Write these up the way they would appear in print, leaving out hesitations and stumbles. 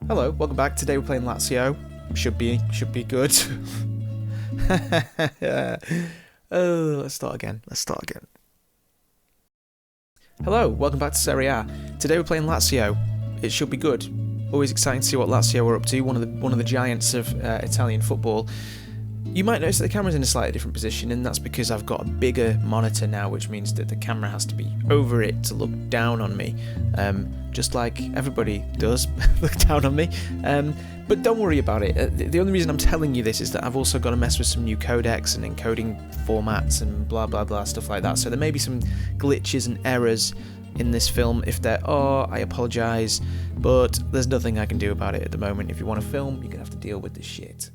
Hello, welcome back. Today we're playing Lazio. Should be good. Oh, let's start again. Hello, welcome back to Serie A. Today we're playing Lazio. It should be good. Always exciting to see what Lazio are up to. One of the giants of Italian football. You might notice that the camera's in a slightly different position, and that's because I've got a bigger monitor now, which means that the camera has to be over it to look down on me, just like everybody does look down on me. But don't worry about it. The only reason I'm telling you this is that I've also got to mess with some new codecs and encoding formats and blah blah blah stuff like that. So there may be some glitches and errors in this film. If there are, I apologise, but there's nothing I can do about it at the moment. If you want to film, you're gonna have to deal with this shit.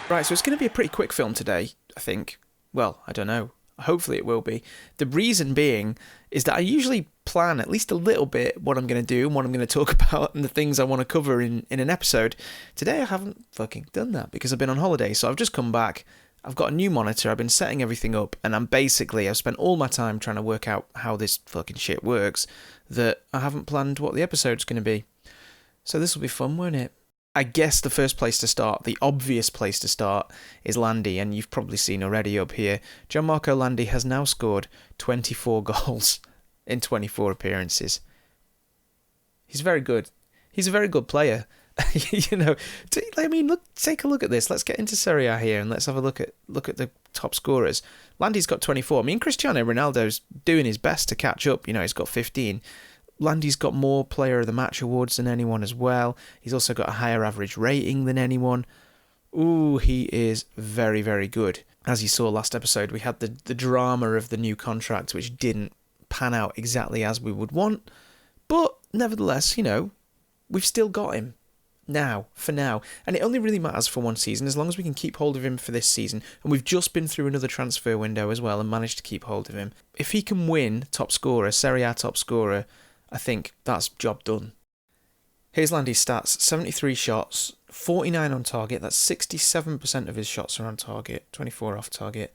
Right, so it's going to be a pretty quick film today, I think. Well, I don't know. Hopefully it will be. The reason being is that I usually plan at least a little bit what I'm going to do and what I'm going to talk about and the things I want to cover in an episode. Today I haven't fucking done that because I've been on holiday, so I've just come back. I've got a new monitor, I've been setting everything up, and I've spent all my time trying to work out how this fucking shit works, that I haven't planned what the episode's going to be. So this will be fun, won't it? I guess the first place to start, the obvious place to start, is Landi, and you've probably seen already up here. Gianmarco Landi has now scored 24 goals in 24 appearances. He's very good. He's a very good player. You know, take a look at this. Let's get into Serie A here and let's have a look at the top scorers. Landi's got 24. I mean, Cristiano Ronaldo's doing his best to catch up. You know, he's got 15. Landi's got more Player of the Match awards than anyone as well. He's also got a higher average rating than anyone. Ooh, he is very, very good. As you saw last episode, we had the drama of the new contract, which didn't pan out exactly as we would want. But nevertheless, you know, we've still got him. For now. And it only really matters for one season, as long as we can keep hold of him for this season. And we've just been through another transfer window as well and managed to keep hold of him. If he can win top scorer, Serie A top scorer, I think that's job done. Here's Landi's stats. 73 shots, 49 on target. That's 67% of his shots are on target, 24 off target.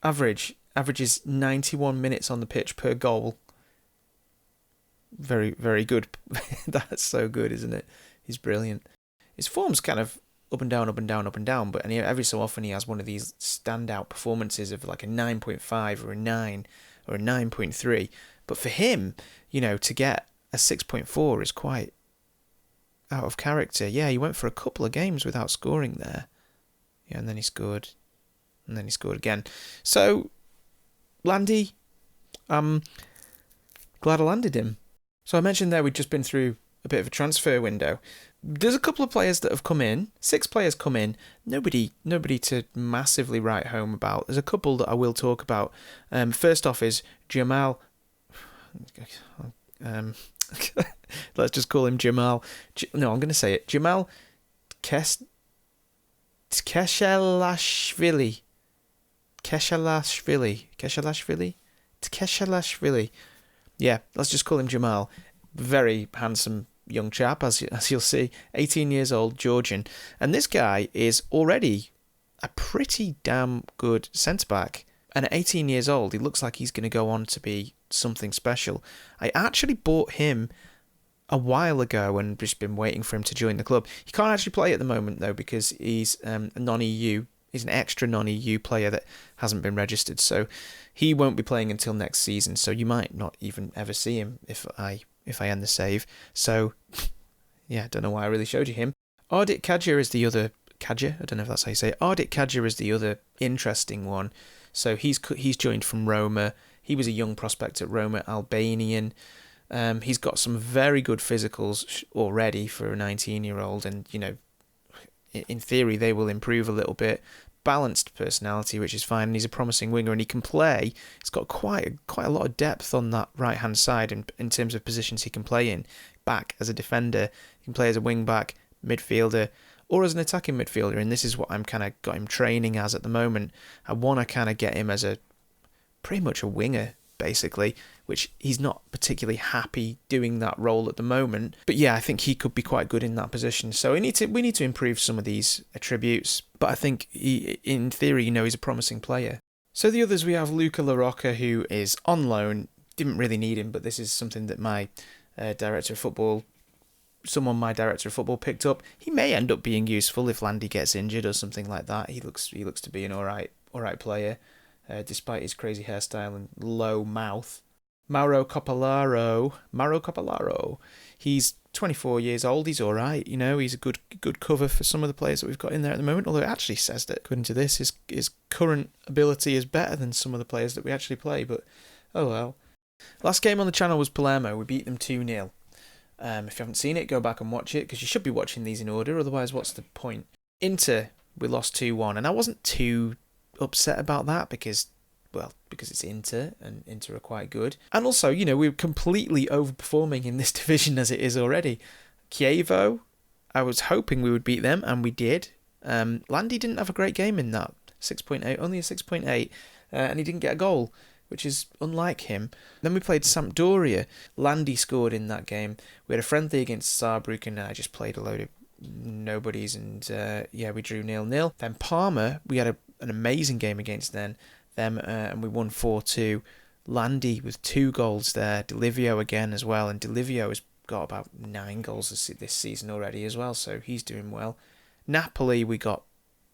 Averages 91 minutes on the pitch per goal. Very, very good. That's so good, isn't it? He's brilliant. His form's kind of up and down, but every so often he has one of these standout performances of like a 9.5 or a 9 or a 9.3. But for him, you know, to get a 6.4 is quite out of character. Yeah, he went for a couple of games without scoring there. Yeah, and then he scored. And then he scored again. So, Landi, I'm glad I landed him. So I mentioned there we'd just been through a bit of a transfer window. There's a couple of players that have come in. 6 players come in. Nobody to massively write home about. There's a couple that I will talk about. First off is Jamal. Let's just call him Jamal. No, I'm going to say it. Jamal Keshalashvili. Yeah, let's just call him Jamal. Very handsome young chap, as you'll see. 18 years old, Georgian. And this guy is already a pretty damn good centre-back. And at 18 years old, he looks like he's going to go on to be something special. I actually bought him a while ago and just been waiting for him to join the club. He can't actually play at the moment, though, because he's a non-EU. He's an extra non-EU player that hasn't been registered. So he won't be playing until next season. So you might not even ever see him if I end the save. So, yeah, I don't know why I really showed you him. Ardit Kadja is the other... Kadja? I don't know if that's how you say it. Ardit Kadja is the other interesting one. So he's joined from Roma. He was a young prospect at Roma, Albanian. He's got some very good physicals already for a 19-year-old. And, you know, in theory, they will improve a little bit. Balanced personality, which is fine, and he's a promising winger, and he can play. He's got quite a lot of depth on that right hand side in terms of positions he can play in. Back as a defender, he can play as a wing back, midfielder, or as an attacking midfielder, and this is what I'm kind of got him training as at the moment. I want to kind of get him as pretty much a winger, basically, which he's not particularly happy doing that role at the moment. But yeah, I think he could be quite good in that position. So we need to improve some of these attributes. But I think in theory, he's a promising player. So the others, we have Luca La Rocca, who is on loan. Didn't really need him, but this is something that my director of football picked up. He may end up being useful if Landy gets injured or something like that. He looks to be an all right player, despite his crazy hairstyle and low mouth. Mauro Copolaro. He's 24 years old. He's all right. He's a good cover for some of the players that we've got in there at the moment. Although it actually says that, according to this, his current ability is better than some of the players that we actually play. But oh well. Last game on the channel was Palermo. We beat them 2-0. If you haven't seen it, go back and watch it, because you should be watching these in order. Otherwise, what's the point? Inter, we lost 2-1, and I wasn't too upset about that because it's Inter, and Inter are quite good. And also, we're completely overperforming in this division as it is already. Chievo, I was hoping we would beat them, and we did. Landy didn't have a great game in that. 6.8, only a 6.8, and he didn't get a goal, which is unlike him. Then we played Sampdoria. Landy scored in that game. We had a friendly against Saarbrücken, and I just played a load of nobodies, and we drew 0-0. Then Parma, we had an amazing game against them, and we won 4-2. Landy with 2 goals there. Delivio again as well, and Delivio has got about 9 goals this season already as well, so he's doing well. Napoli, we got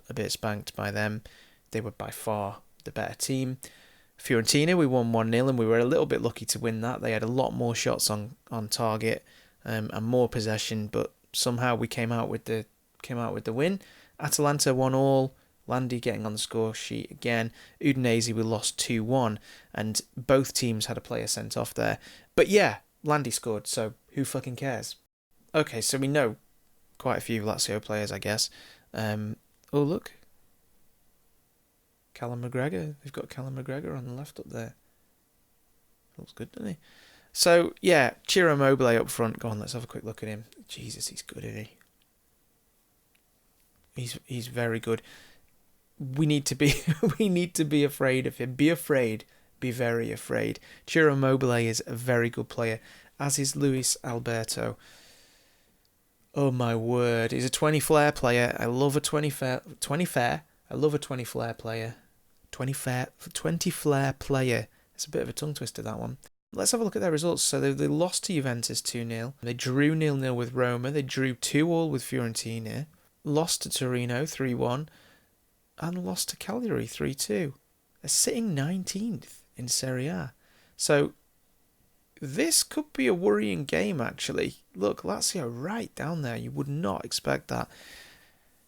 a bit spanked by them. They were by far the better team. Fiorentina, we won 1-0, and we were a little bit lucky to win that. They had a lot more shots on target and more possession, but somehow we came out with the win. Atalanta 1-1. Landy getting on the score sheet again. Udinese, we lost 2-1, and both teams had a player sent off there. But yeah, Landy scored, so who fucking cares? Okay, so we know quite a few Lazio players, I guess. Oh, look. Callum McGregor. They've got Callum McGregor on the left up there. Looks good, doesn't he? So, yeah, Ciro Immobile up front. Go on, let's have a quick look at him. Jesus, he's good, isn't he? He's very good. We need to be afraid of him. Be afraid. Be very afraid. Ciro Immobile is a very good player, as is Luis Alberto. Oh my word. He's a 20 flair player. I love a 20 flair player. 20 flair player. It's a bit of a tongue twister, that one. Let's have a look at their results. So they lost to Juventus 2-0. They drew 0-0 with Roma. They drew 2-2 with Fiorentina. Lost to Torino 3-1. And lost to Cagliari 3-2. They're sitting 19th in Serie A. So this could be a worrying game, actually. Look, Lazio right down there. You would not expect that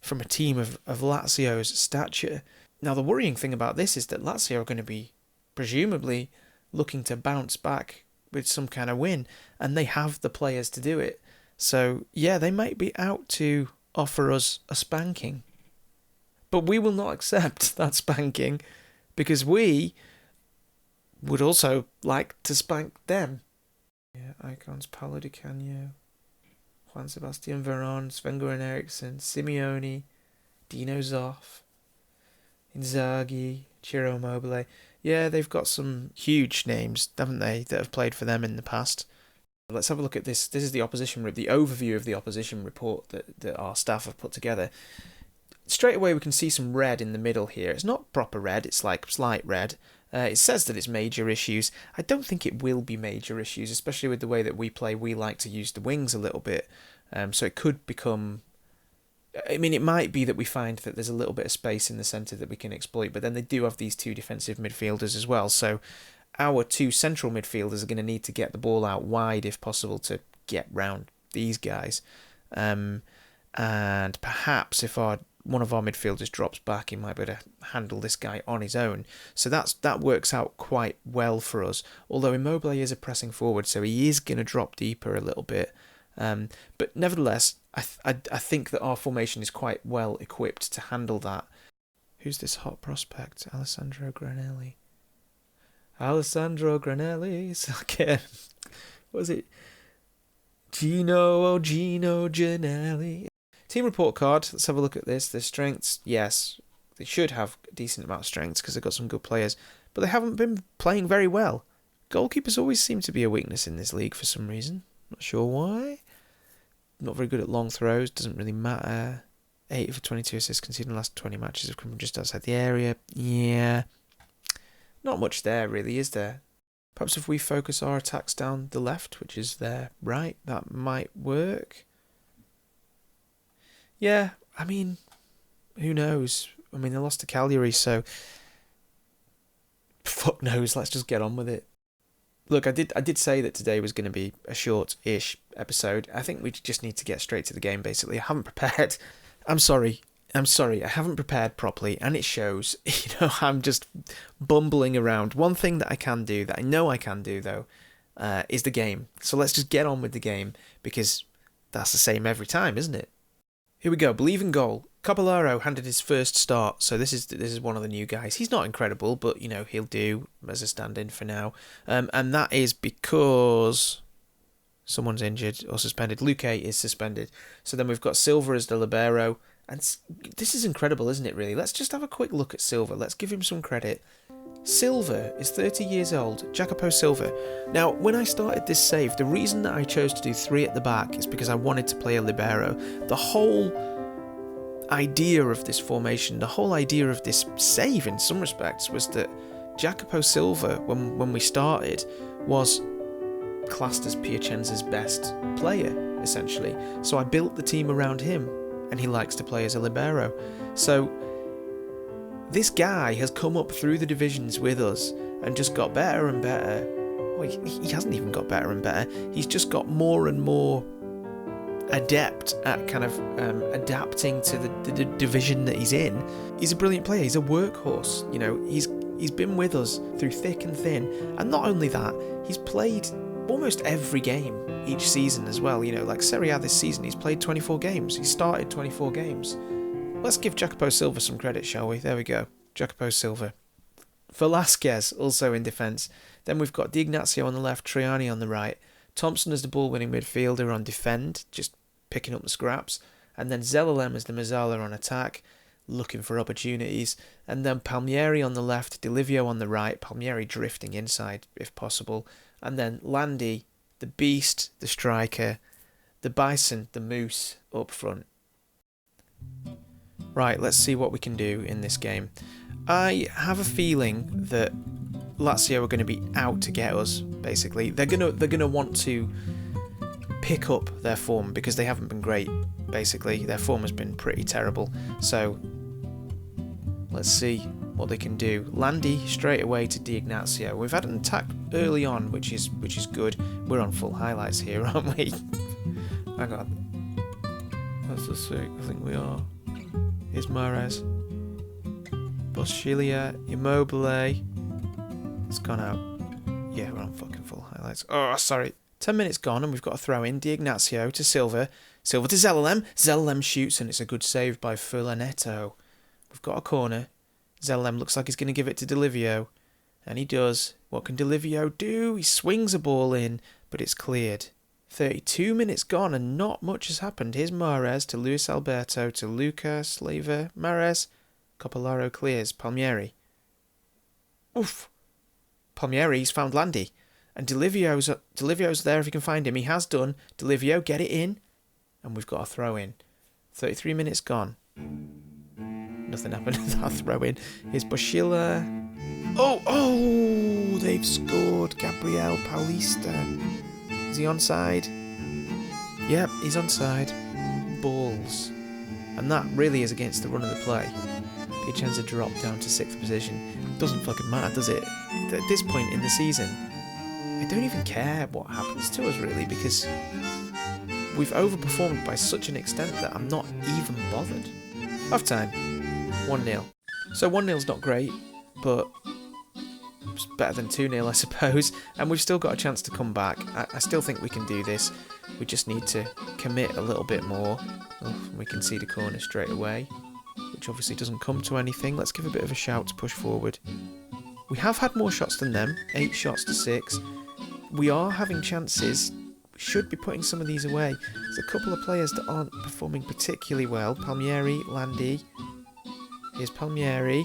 from a team of Lazio's stature. Now, the worrying thing about this is that Lazio are going to be presumably looking to bounce back with some kind of win, and they have the players to do it. So, yeah, they might be out to offer us a spanking. But we will not accept that spanking, because we would also like to spank them. Yeah, icons, Paolo Di Canio, Juan Sebastian Veron, Sven-Goran Eriksson, Simeone, Dino Zoff, Inzaghi, Ciro Immobile. Yeah, they've got some huge names, haven't they, that have played for them in the past. Let's have a look at this. This is the overview of the opposition report that our staff have put together. Straight away we can see some red in the middle here. It's not proper red, it's like slight red. It says that it's major issues. I don't think it will be major issues, especially with the way that we play. We like to use the wings a little bit. So it could become... I mean, it might be that we find that there's a little bit of space in the centre that we can exploit, but then they do have these 2 defensive midfielders as well. So our 2 central midfielders are going to need to get the ball out wide if possible to get round these guys. And perhaps if one of our midfielders drops back, he might be able to handle this guy on his own. So that works out quite well for us. Although Immobile is a pressing forward, so he is going to drop deeper a little bit. But nevertheless, I think that our formation is quite well equipped to handle that. Who's this hot prospect? Alessandro Granelli. Okay. What was it? Gino Ginelli. Team report card. Let's have a look at this. Their strengths. Yes, they should have a decent amount of strengths because they've got some good players. But they haven't been playing very well. Goalkeepers always seem to be a weakness in this league for some reason. Not sure why. Not very good at long throws, doesn't really matter. 8 for 22 assists conceded in the last 20 matches have come from just outside the area. Yeah. Not much there, really, is there? Perhaps if we focus our attacks down the left, which is their right, that might work. Yeah, I mean, who knows? I mean, they lost to Cagliari, so fuck knows. Let's just get on with it. Look, I did say that today was going to be a short-ish episode. I think we just need to get straight to the game, basically. I haven't prepared. I'm sorry. I haven't prepared properly, and it shows. I'm just bumbling around. One thing that I can do, that I know I can do, though, is the game. So let's just get on with the game, because that's the same every time, isn't it? Here we go. Believe in goal. Caballero handed his first start, so this is one of the new guys. He's not incredible, but he'll do as a stand-in for now. And that is because someone's injured or suspended. Luque is suspended. So then we've got Silva as the libero, and this is incredible, isn't it? Really. Let's just have a quick look at Silva. Let's give him some credit. Silva is 30 years old, Jacopo Silva. Now, when I started this save, the reason that I chose to do 3 at the back is because I wanted to play a libero. The whole idea of this formation, the whole idea of this save in some respects, was that Jacopo Silva, when we started, was classed as Piacenza's best player, essentially. So I built the team around him, and he likes to play as a libero. So this guy has come up through the divisions with us and just got better and better. Well, he hasn't even got better and better. He's just got more and more adept at kind of adapting to the division that he's in. He's a brilliant player. He's a workhorse. He's been with us through thick and thin. And not only that, he's played almost every game each season as well. Like Serie A this season, he's played 24 games. He started 24 games. Let's give Jacopo Silva some credit, shall we? There we go. Jacopo Silva. Velasquez also in defence. Then we've got Di Ignazio on the left, Triani on the right. Thompson as the ball-winning midfielder on defend, just picking up the scraps. And then Zelalem as the Mazzala on attack, looking for opportunities. And then Palmieri on the left, Delivio on the right, Palmieri drifting inside if possible. And then Landi, the beast, the striker, the Bison, the moose up front. Right, let's see what we can do in this game. I have a feeling that Lazio are going to be out to get us, basically. They're gonna want to pick up their form because they haven't been great, basically. Their form has been pretty terrible. So let's see what they can do. Landi straight away to Di Ignazio. We've had an attack early on, which is good. We're on full highlights here, aren't we? Hang on. Let's just see. I think we are. Here's Mahrez. Boschilia, Immobile. It's gone out. Yeah, we're on fucking full highlights. Oh, sorry. 10 minutes gone and we've got a throw in. Di Ignazio to Silva. Silva to Zelalem. Zelalem shoots and it's a good save by Furlanetto. We've got a corner. Zelalem looks like he's going to give it to Delivio. And he does. What can Delivio do? He swings a ball in, but it's cleared. 32 minutes gone and not much has happened. Here's Mahrez to Luis Alberto to Luca, Slaver, Mahrez. Copolaro clears. Palmieri. Oof. Palmieri's found Landi. And Delivio's there if he can find him. He has done. Delivio, get it in. And we've got a throw in. 33 minutes gone. Nothing happened with that throw in. Here's Boschilia. Oh, they've scored. Gabriel Paulista. Is he onside? Yep, he's onside. Balls. And that really is against the run of the play. Piacenza dropped down to 6th position. Doesn't fucking matter, does it? At this point in the season, I don't even care what happens to us, really, because we've overperformed by such an extent that I'm not even bothered. Half time. 1-0. So 1-0's not great, but it's better than 2-0, I suppose. And we've still got a chance to come back. I still think we can do this. We just need to commit a little bit more. Oh, we can see the corner straight away, which obviously doesn't come to anything. Let's give a bit of a shout to push forward. We have had more shots than them. 8 shots to 6. We are having chances. We should be putting some of these away. There's a couple of players that aren't performing particularly well. Palmieri, Landi. Here's Palmieri.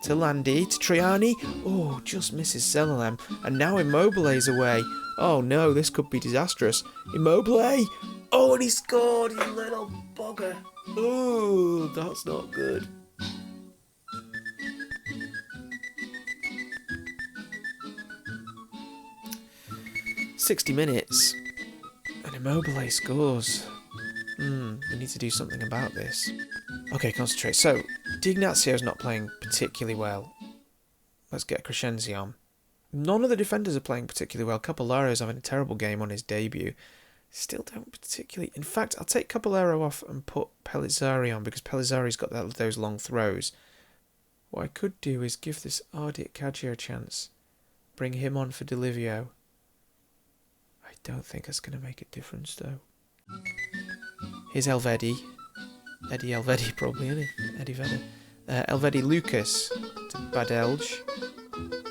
To Landi, to Triani. Oh, just misses Zelalem. And now Immobile's away. Oh no, this could be disastrous. Immobile! Oh, and he scored, you little bugger. Oh, that's not good. "60 minutes. And Immobile scores. We need to do something about this. Okay, concentrate. So, D'Ignazio's not playing particularly well. Let's get Crescenzi on. None of the defenders are playing particularly well. Capollaro's having a terrible game on his debut. Still don't particularly... In fact, I'll take Caballero off and put Pellizzari on because Pellizzari's got those long throws. What I could do is give this Ardit Kadji a chance. Bring him on for Delivio. I don't think that's going to make a difference, though. Here's Elvedi. Eddie Elvedi, probably, isn't he? Eddie Vedder. Elvedi Lucas to Badelj.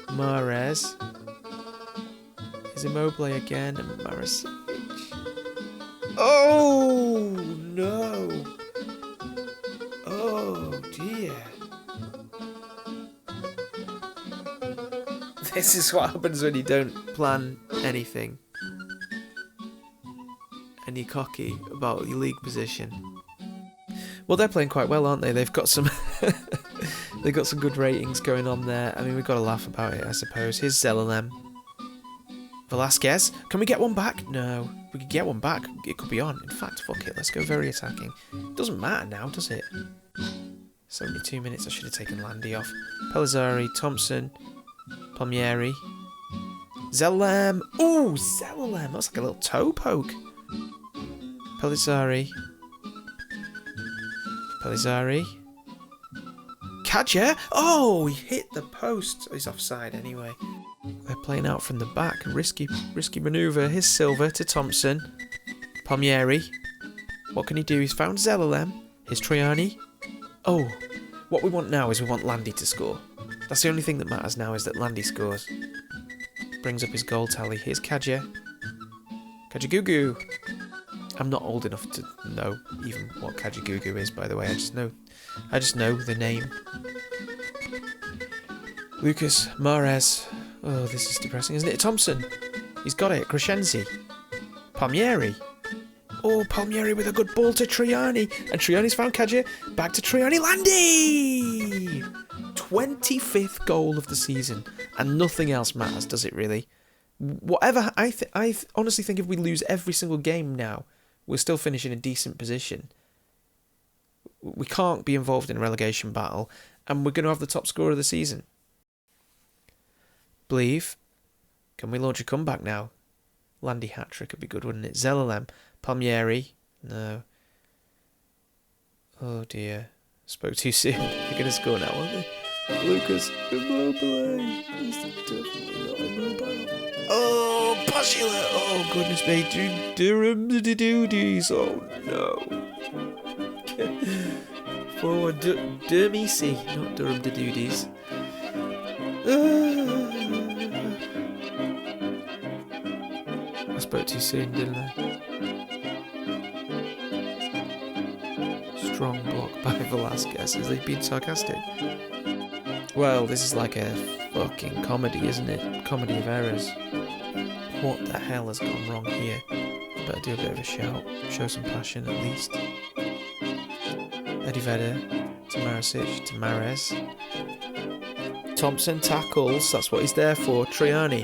Mahrez. Here's Immobile again, and Marasic. Oh, no. Oh, dear. This is what happens when you don't plan anything. And you're cocky about your league position. Well, they're playing quite well, aren't they? They've got some they've got some good ratings going on there. I mean, we've got to laugh about it, I suppose. Here's Zelalem. Velasquez. Can we get one back? No. If we could get one back, it could be on. In fact, fuck it. Let's go very attacking. Doesn't matter now, does it? 72 minutes. I should have taken Landi off. Pellizzari, Thompson, Palmieri. Zelalem. Ooh, Zelalem. That's like a little toe poke. Pellizzari. Kadji. Oh, he hit the post. He's offside anyway. They're playing out from the back. Risky manoeuvre. Here's Silva to Thompson. Palmieri. What can he do? He's found Zelalem. Here's Triani. Oh, what we want now is we want Landi to score. That's the only thing that matters now is that Landi scores. Brings up his goal tally. Here's Kadji. Kadji. I'm not old enough to know even what Kadji is, by the way. I just know the name. Lucas, Mahrez. Oh, this is depressing, isn't it? Thompson. He's got it. Crescenzi. Palmieri. Oh, Palmieri with a good ball to Triani. And Triani's found Kadji. Back to Triani. Landi! 25th goal of the season. And nothing else matters, does it really? Whatever, I honestly think if we lose every single game now, we'll still finish in a decent position. We can't be involved in a relegation battle, and we're going to have the top scorer of the season. Believe. Can we launch a comeback now? Landi hat-trick would be good, wouldn't it? Zelalem. Palmieri. No. Oh dear. Spoke too soon. They're going to score now, aren't they? Lucas. Immobile. He's definitely not immobile. Oh, Postula. Oh, goodness me. Durham Doodies. Oh, no. Forward. Dermisi. Not Durham Doodies. I spoke too soon, didn't I? Strong block by Velasquez. Has he been sarcastic? Well, this is like a fucking comedy, isn't it? Comedy of errors. What the hell has gone wrong here? I better do a bit of a shout. Show some passion at least. Eddie Vedder to Marasic to Mahrez. Thompson tackles. That's what he's there for. Triani.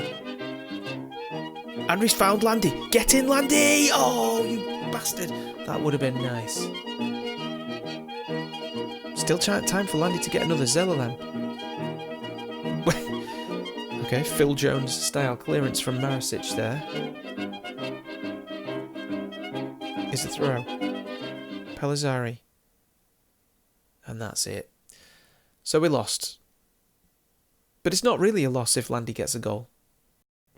And he's found Landi. Get in, Landi! Oh, you bastard. That would have been nice. Still time for Landi to get another Zelalem. Okay, Phil Jones style clearance from Marasic there. Is the throw. Pellizzari. And that's it. So we lost. But it's not really a loss if Landi gets a goal.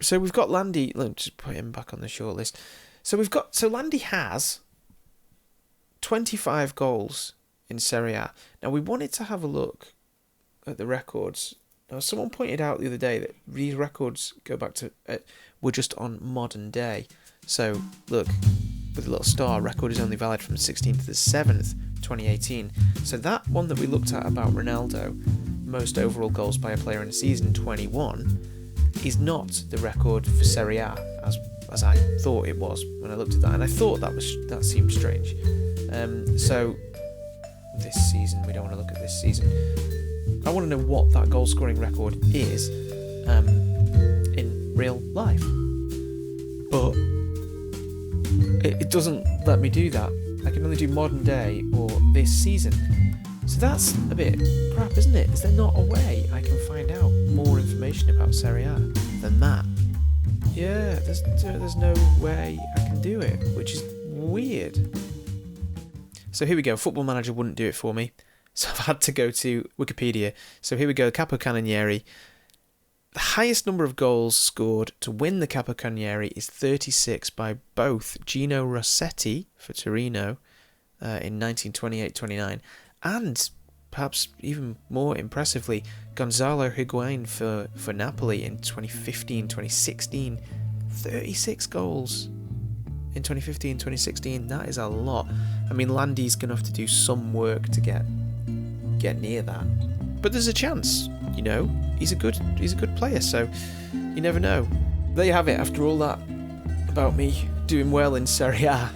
So we've got Landi. Let me just put him back on the shortlist. So Landi has 25 goals in Serie A. Now we wanted to have a look at the records. Now someone pointed out the other day that these records go back to were just on modern day. So look, with a little star, record is only valid from the 16th to the 7th, 2018. So that one that we looked at about Ronaldo most overall goals by a player in a season, 21, is not the record for Serie A, as I thought it was when I looked at that, and I thought that seemed strange. So this season, we don't want to look at this season. I want to know what that goal scoring record is in real life, but it doesn't let me do that. I can only do modern day or this season. So that's a bit crap, isn't it? Is there not a way I can find out more information about Serie A than that? Yeah, there's no way I can do it, which is weird. So here we go. Football Manager wouldn't do it for me, so I've had to go to Wikipedia. So here we go. Capocannoniere. The highest number of goals scored to win the Capocannoniere is 36 by both Gino Rossetti for Torino in 1928-29 and, perhaps even more impressively, Gonzalo Higuain for Napoli in 2015-2016. 36 goals in 2015-2016. That is a lot. I mean, Landy's going to have to do some work to get near that. But there's a chance, you know. He's a good player, so you never know. There you have it. After all that about me doing well in Serie A,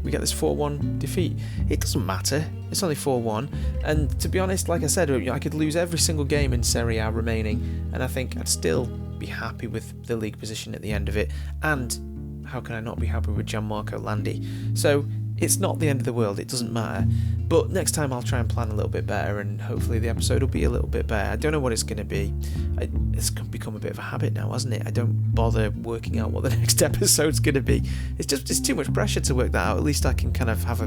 we get this 4-1 defeat. It doesn't matter. It's only 4-1, and to be honest, like I said, I could lose every single game in Serie A remaining, and I think I'd still be happy with the league position at the end of it. And how can I not be happy with Gianmarco Landi? So it's not the end of the world. It doesn't matter. But next time I'll try and plan a little bit better, and hopefully the episode will be a little bit better. I don't know what it's going to be. It's become a bit of a habit now, hasn't it? I don't bother working out what the next episode's going to be. It's too much pressure to work that out. At least I can kind of have a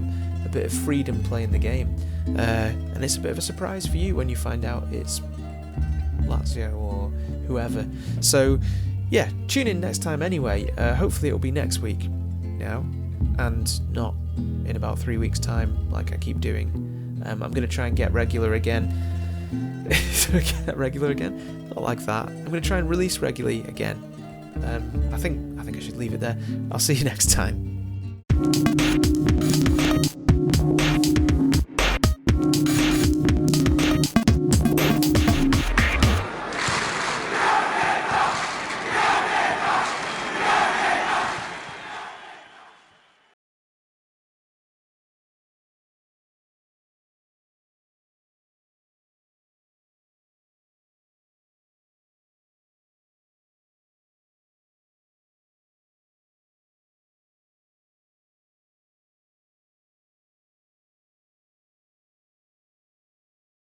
bit of freedom playing the game. And it's a bit of a surprise for you when you find out it's Lazio or whoever. So, yeah, tune in next time anyway. Hopefully it'll be next week now, and not in about 3 weeks' time like I keep doing. I'm going to try and get regular again. Get regular again? Not like that. I'm going to try and release regularly again. I think I should leave it there. I'll see you next time.